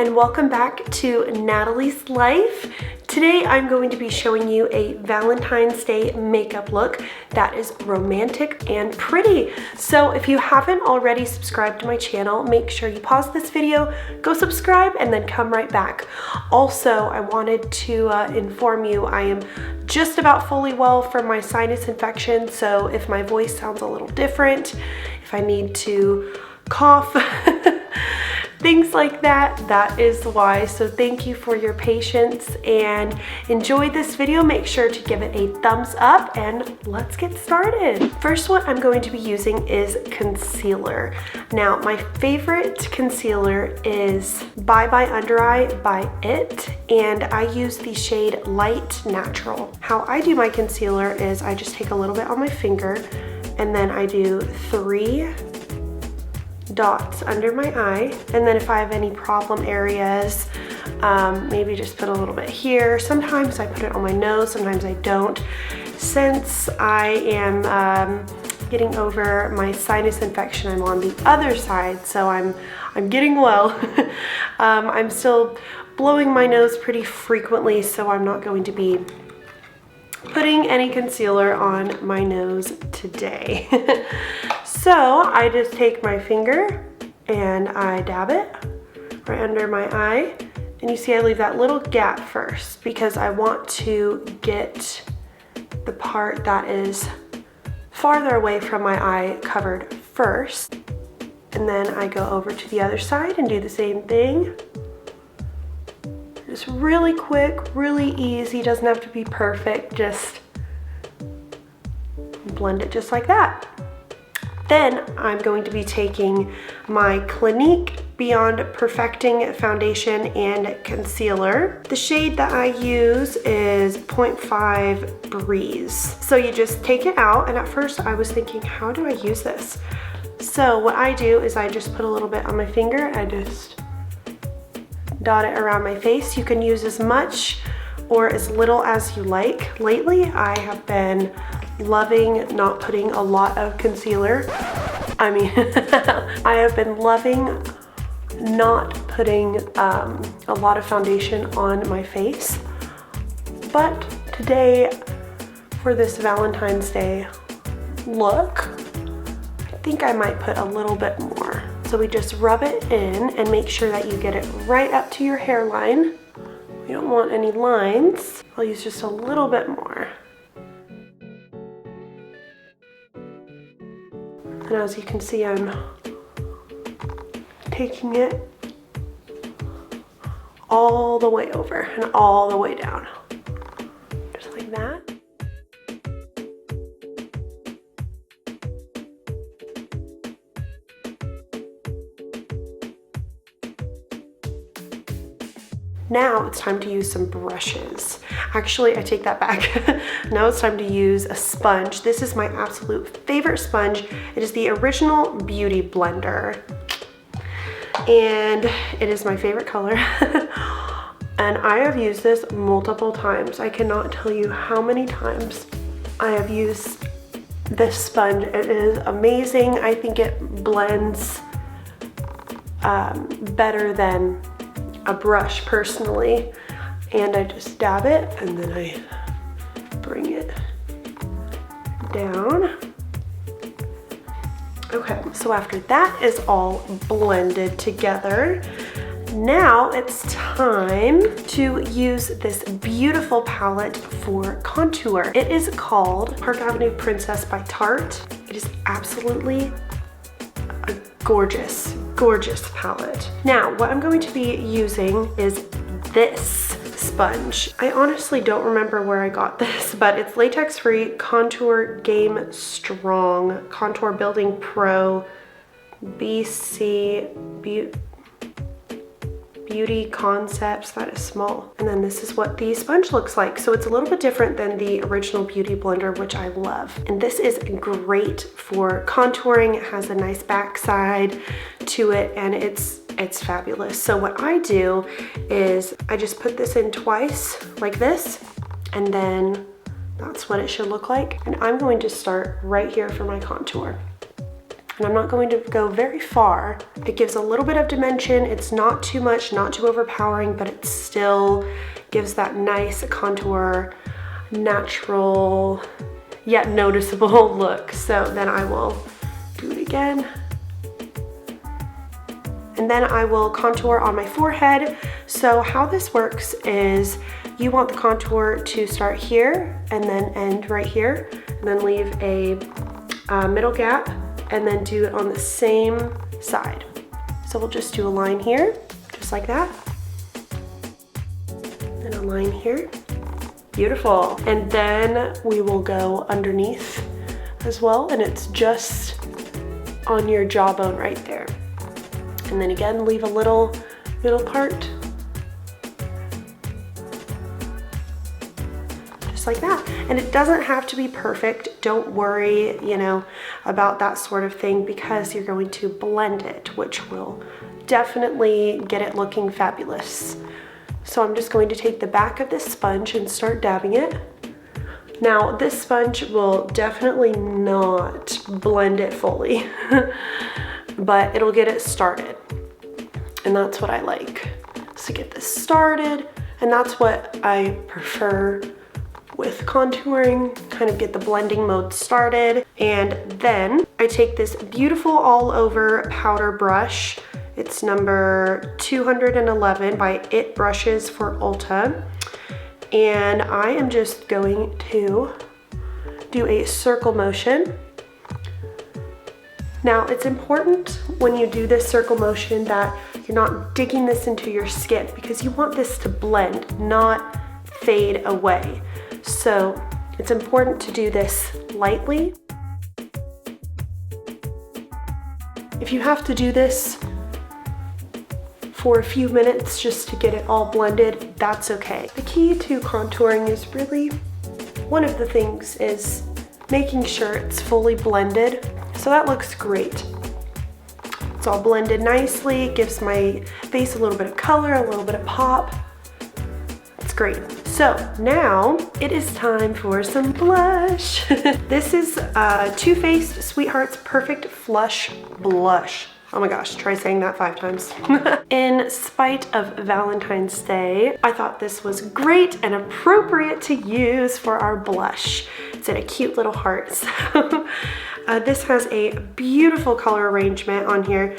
and welcome back to Natalie's Life. Today I'm going to be showing you a Valentine's Day makeup look that is romantic and pretty. So if you haven't already subscribed to my channel, make sure you pause this video, go subscribe, and then come right back. Also, I wanted to inform you I am just about fully well from my sinus infection, so if my voice sounds a little different, if I need to cough, things like that, that is why. So thank you for your patience and enjoy this video. Make sure to give it a thumbs up and let's get started. First, what I'm going to be using is concealer. Now, my favorite concealer is Bye Bye Under Eye by IT, and I use the shade Light Natural. How I do my concealer is I just take a little bit on my finger and then I do 3 dots under my eye, and then if I have any problem areas, maybe just put a little bit here. Sometimes I put it on my nose, sometimes I don't. Since I am getting over my sinus infection, I'm on the other side, so I'm getting well. I'm still blowing my nose pretty frequently, so I'm not going to be putting any concealer on my nose today. So I just take my finger and I dab it right under my eye. And you see I leave that little gap first because I want to get the part that is farther away from my eye covered first. And then I go over to the other side and do the same thing. Just really quick, really easy, doesn't have to be perfect, just blend it just like that. Then I'm going to be taking my Clinique Beyond Perfecting Foundation and Concealer. The shade that I use is 0.5 Breeze. So you just take it out, and at first I was thinking, how do I use this? So what I do is I just put a little bit on my finger, I just dot it around my face. You can use as much or as little as you like. Lately, I have been loving not putting a lot of concealer. I mean, I have been loving not putting a lot of foundation on my face. But today, for this Valentine's Day look, I think I might put a little bit more. So we just rub it in and make sure that you get it right up to your hairline. We don't want any lines. I'll use just a little bit more. And as you can see, I'm taking it all the way over and all the way down. Just like that. Now it's time to use some brushes. Actually, I take that back. Now it's time to use a sponge. This is my absolute favorite sponge. It is the Original Beauty Blender. And it is my favorite color. And I have used this multiple times. I cannot tell you how many times I have used this sponge. It is amazing. I think it blends better than a brush personally, and I just dab it and then I bring it down. Okay, so after that is all blended together, now it's time to use this beautiful palette for contour. It is called Park Avenue Princess by Tarte. It is absolutely a gorgeous palette. Now, what I'm going to be using is this sponge. I honestly don't remember where I got this, but it's latex free, Contour Game Strong, Contour Building Pro, BC Beauty Concepts. That is small. And then this is what the sponge looks like. So it's a little bit different than the Original Beauty Blender, which I love. And this is great for contouring. It has a nice backside to it, and it's fabulous. So what I do is I just put this in twice like this, and then that's what it should look like. And I'm going to start right here for my contour. and I'm not going to go very far. It gives a little bit of dimension. It's not too much, not too overpowering, but it still gives that nice contour, natural, yet noticeable look. So then I will do it again. And then I will contour on my forehead. So how this works is you want the contour to start here and then end right here, and then leave a middle gap, and then do it on the same side. So we'll just do a line here, just like that. And a line here. Beautiful. And then we will go underneath as well, and it's just on your jawbone right there. And then again, leave a little middle part. Just like that. And it doesn't have to be perfect. Don't worry, you know, about that sort of thing, because you're going to blend it, which will definitely get it looking fabulous. So I'm just going to take the back of this sponge and start dabbing it. Now, this sponge will definitely not blend it fully, but it'll get it started. And that's what I like, is to get this started. And that's what I prefer with contouring, kind of get the blending mode started. And then I take this beautiful all over powder brush. It's number 211 by It Brushes for Ulta. And I am just going to do a circle motion. Now, it's important when you do this circle motion that you're not digging this into your skin, because you want this to blend, not fade away. So it's important to do this lightly. If you have to do this for a few minutes just to get it all blended, that's okay. The key to contouring is really, one of the things is making sure it's fully blended. So that looks great. It's all blended nicely, it gives my face a little bit of color, a little bit of pop. It's great. So now it is time for some blush. This is Too Faced Sweetheart's Perfect Flush Blush. Oh my gosh, try saying that 5 times. In spite of Valentine's Day, I thought this was great and appropriate to use for our blush. It's in a cute little heart. So this has a beautiful color arrangement on here,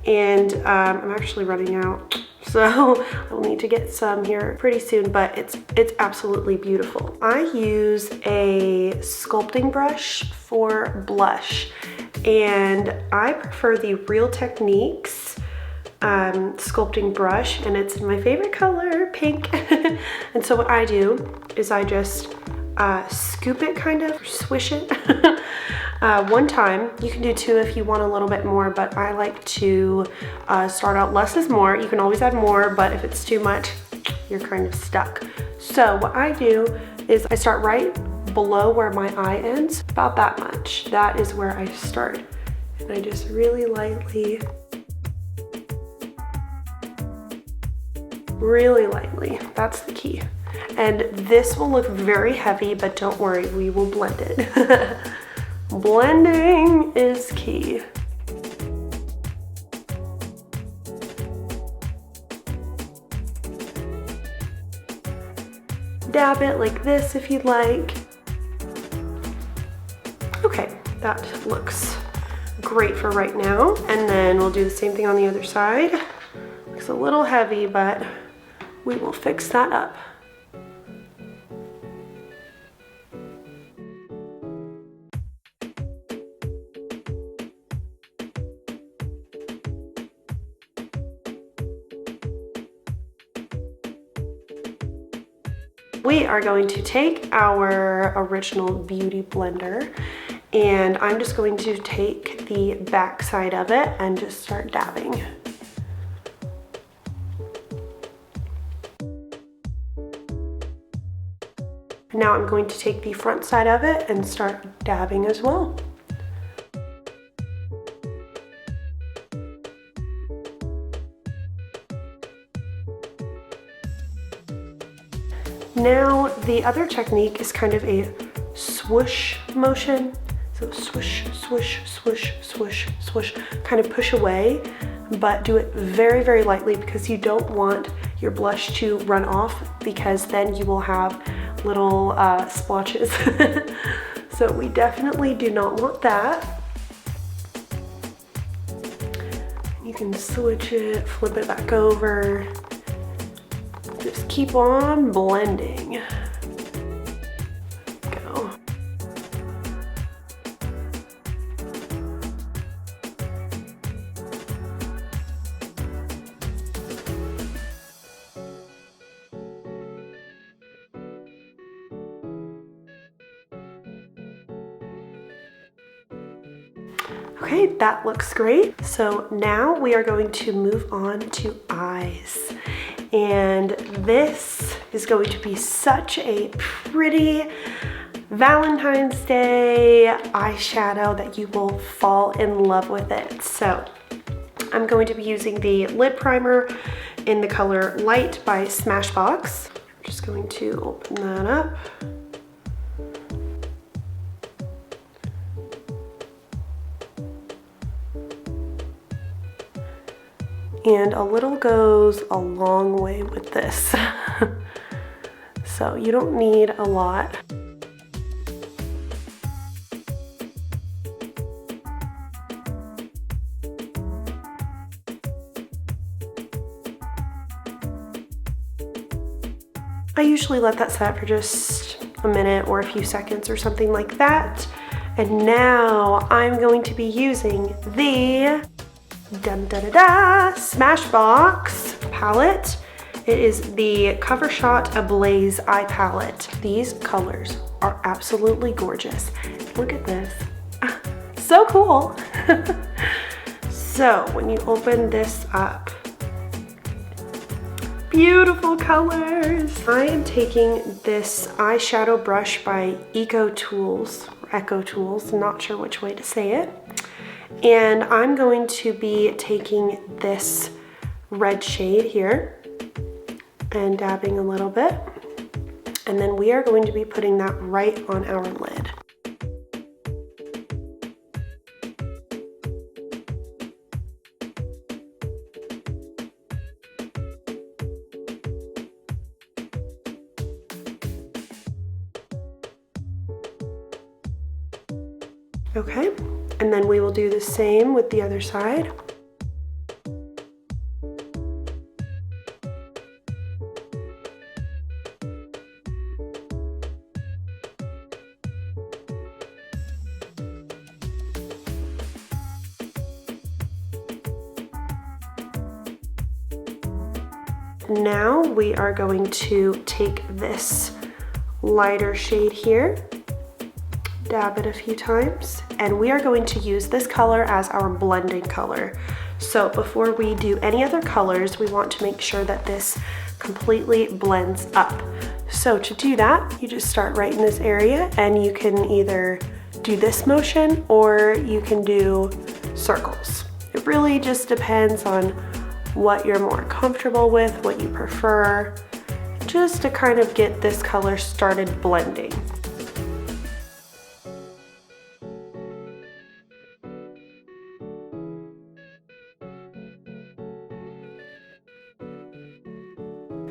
and I'm actually running out. So I'll need to get some here pretty soon, but it's absolutely beautiful. I use a sculpting brush for blush, and I prefer the Real Techniques sculpting brush, and it's my favorite color, pink. And so what I do is I just scoop it, kind of swish it one time. You can do 2 if you want a little bit more, but I like to start out less is more. You can always add more, but if it's too much, you're kind of stuck. So what I do is I start right below where my eye ends, about that much. That is where I start. And I just really lightly, that's the key. And this will look very heavy, but don't worry, we will blend it. Blending is key. Dab it like this if you'd like. Okay, that looks great for right now. And then we'll do the same thing on the other side. It's a little heavy, but we will fix that up. We are going to take our original beauty blender, and I'm just going to take the back side of it and just start dabbing. Now I'm going to take the front side of it and start dabbing as well. Now the other technique is kind of a swoosh motion. So swoosh, swoosh, swoosh, swoosh, swoosh. Kind of push away, but do it very, very lightly because you don't want your blush to run off, because then you will have little splotches. So we definitely do not want that. You can switch it, flip it back over. Just keep on blending. Go. Okay, that looks great. So now we are going to move on to eyes. And this is going to be such a pretty Valentine's Day eyeshadow that you will fall in love with it. So I'm going to be using the lid primer in the color Light by Smashbox. I'm just going to open that up. And a little goes a long way with this. So you don't need a lot. I usually let that set for just a minute or a few seconds or something like that. And now I'm going to be using the Smashbox palette. It is the Cover Shot Ablaze Eye Palette. These colors are absolutely gorgeous. Look at this. So cool. So when you open this up, beautiful colors. I am taking this eyeshadow brush by Echo Tools, not sure which way to say it. And I'm going to be taking this red shade here and dabbing a little bit. And then we are going to be putting that right on our lid. Okay, and then we will do the same with the other side. Now we are going to take this lighter shade here, dab it a few times, and we are going to use this color as our blending color. So before we do any other colors, we want to make sure that this completely blends up. So to do that, you just start right in this area, and you can either do this motion or you can do circles. It really just depends on what you're more comfortable with, what you prefer, just to kind of get this color started blending.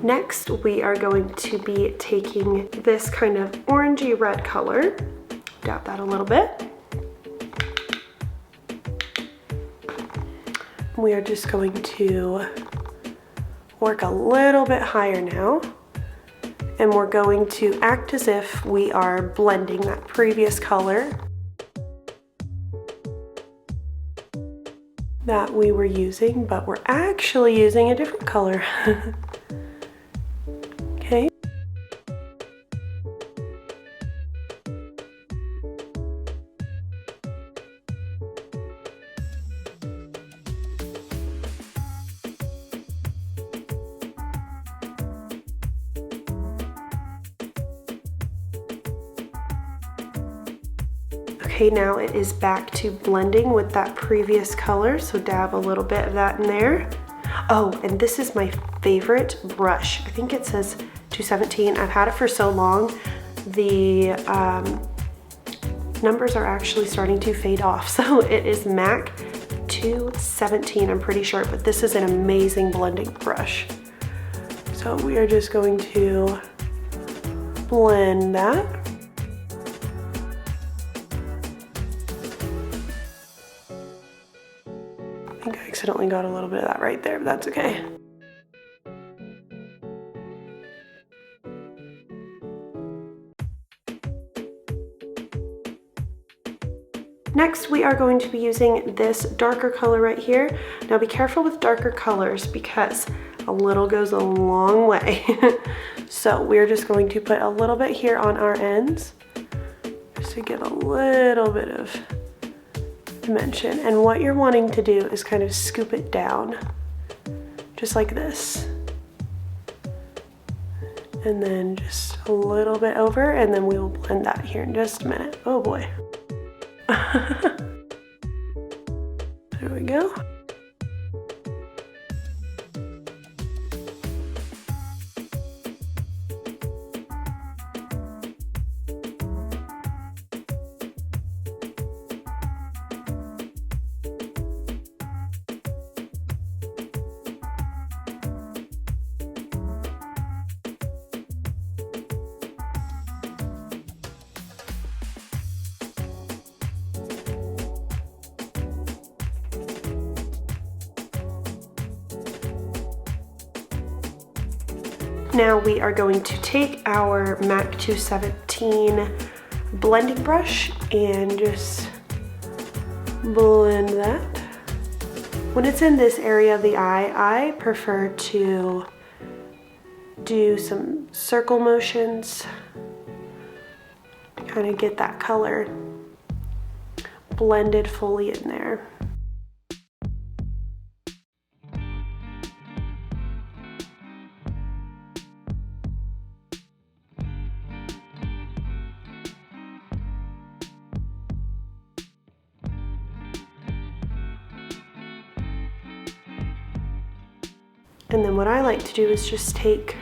Next, we are going to be taking this kind of orangey red color, dab that a little bit. We are just going to work a little bit higher now, and we're going to act as if we are blending that previous color that we were using, but we're actually using a different color. Okay. Okay, now it is back to blending with that previous color, so dab a little bit of that in there. Oh, and this is my favorite brush. I think it says 217. I've had it for so long. The its numbers are actually starting to fade off. So it is MAC 217, I'm pretty sure, but this is an amazing blending brush. So we are just going to blend that. I think I accidentally got a little bit of that right there, but that's okay. Next, we are going to be using this darker color right here. Now be careful with darker colors because a little goes a long way. So we're just going to put a little bit here on our ends just to give a little bit of dimension. And what you're wanting to do is kind of scoop it down, just like this. And then just a little bit over, and then we will blend that here in just a minute. Oh boy. There we go. Now we are going to take our MAC 217 blending brush and just blend that. When it's in this area of the eye, I prefer to do some circle motions to kind of get that color blended fully in there. And then what I like to do is just take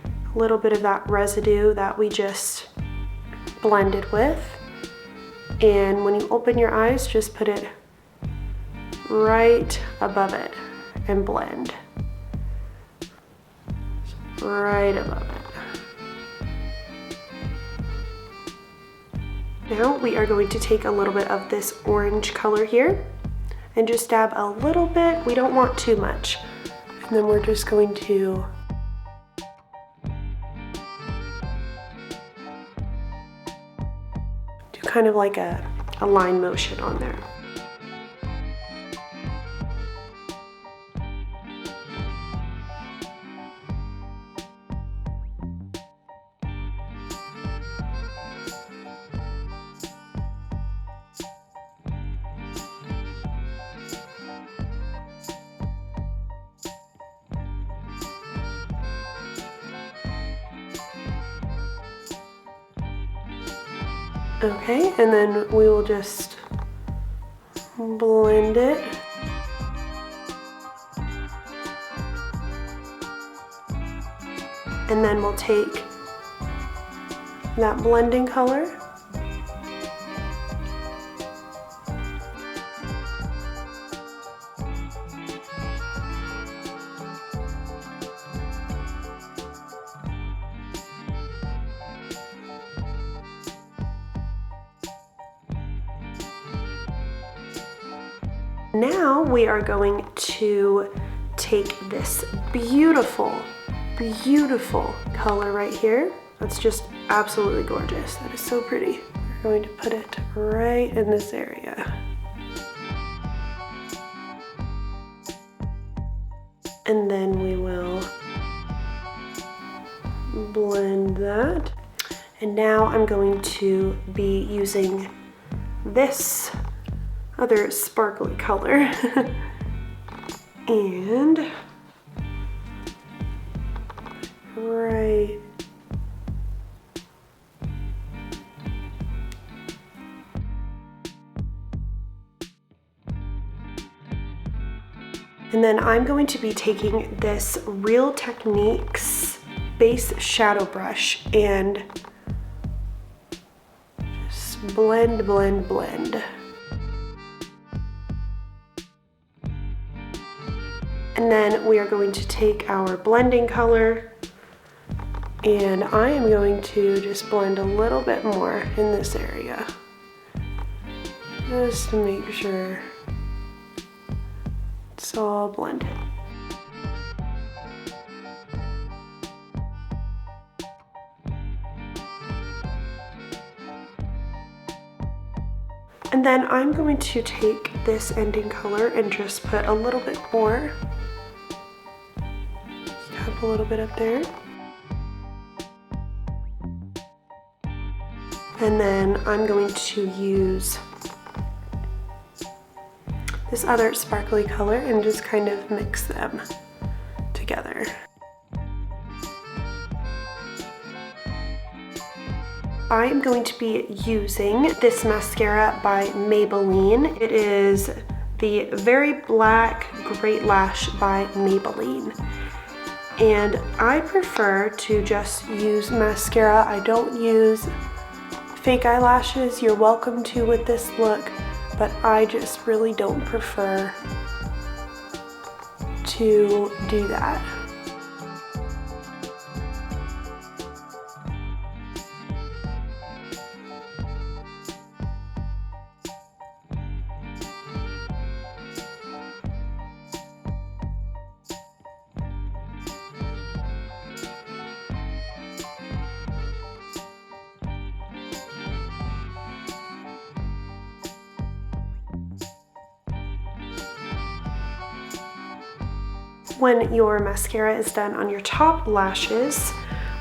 a little bit of that residue that we just blended with, and when you open your eyes, just put it right above it and blend. Right above it. Now we are going to take a little bit of this orange color here and just dab a little bit. We don't want too much. And then we're just going to do kind of like a line motion on there. Okay, and then we will just blend it. And then we'll take that blending color Now we are going to take this beautiful, beautiful color right here. That's just absolutely gorgeous. That is so pretty. We're going to put it right in this area. And then we will blend that. And now I'm going to be using this other sparkly color and right and then I'm going to be taking this Real Techniques base shadow brush and just blend, blend, blend. And then we are going to take our blending color, and I am going to just blend a little bit more in this area, just to make sure it's all blended. And then I'm going to take this ending color and just put a little bit more. Tap a little bit up there. And then I'm going to use this other sparkly color and just kind of mix them together. I am going to be using this mascara by Maybelline. It is the Very Black Great Lash by Maybelline. And I prefer to just use mascara. I don't use fake eyelashes. You're welcome to with this look, but I just really don't prefer to do that. When your mascara is done on your top lashes,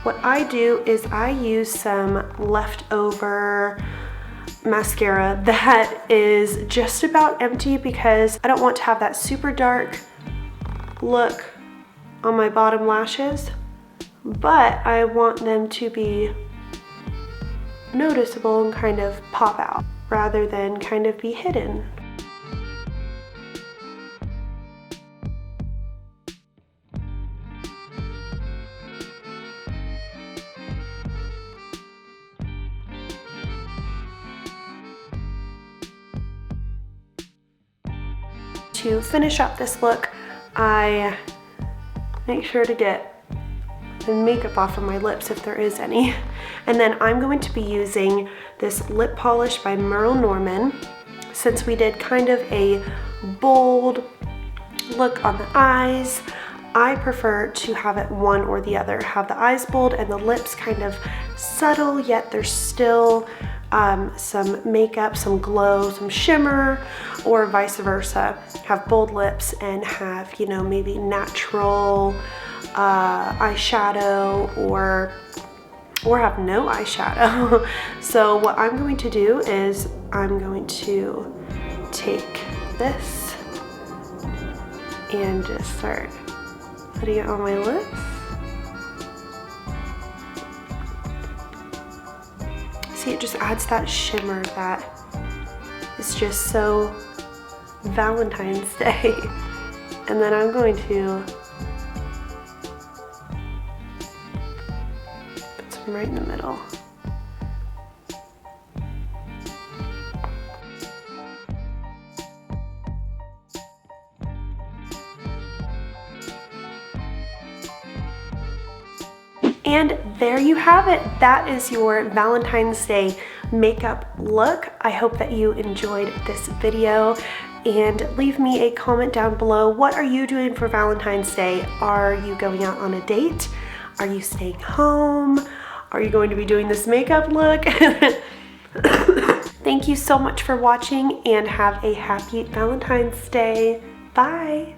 what I do is I use some leftover mascara that is just about empty because I don't want to have that super dark look on my bottom lashes, but I want them to be noticeable and kind of pop out rather than kind of be hidden. To finish up this look, I make sure to get the makeup off of my lips if there is any. And then I'm going to be using this lip polish by Merle Norman. Since we did kind of a bold look on the eyes, I prefer to have it one or the other. Have the eyes bold and the lips kind of subtle, yet there's still some makeup, some glow, some shimmer, or vice versa. Have bold lips and have, you know, maybe natural eyeshadow or have no eyeshadow. So what I'm going to do is I'm going to take this and just start putting it on my lips. See, it just adds that shimmer that is just so Valentine's Day. And then I'm going to put some right in the middle. And there you have it. That is your Valentine's Day makeup look. I hope that you enjoyed this video, and leave me a comment down below. What are you doing for Valentine's Day? Are you going out on a date? Are you staying home? Are you going to be doing this makeup look? Thank you so much for watching, and have a happy Valentine's Day. Bye.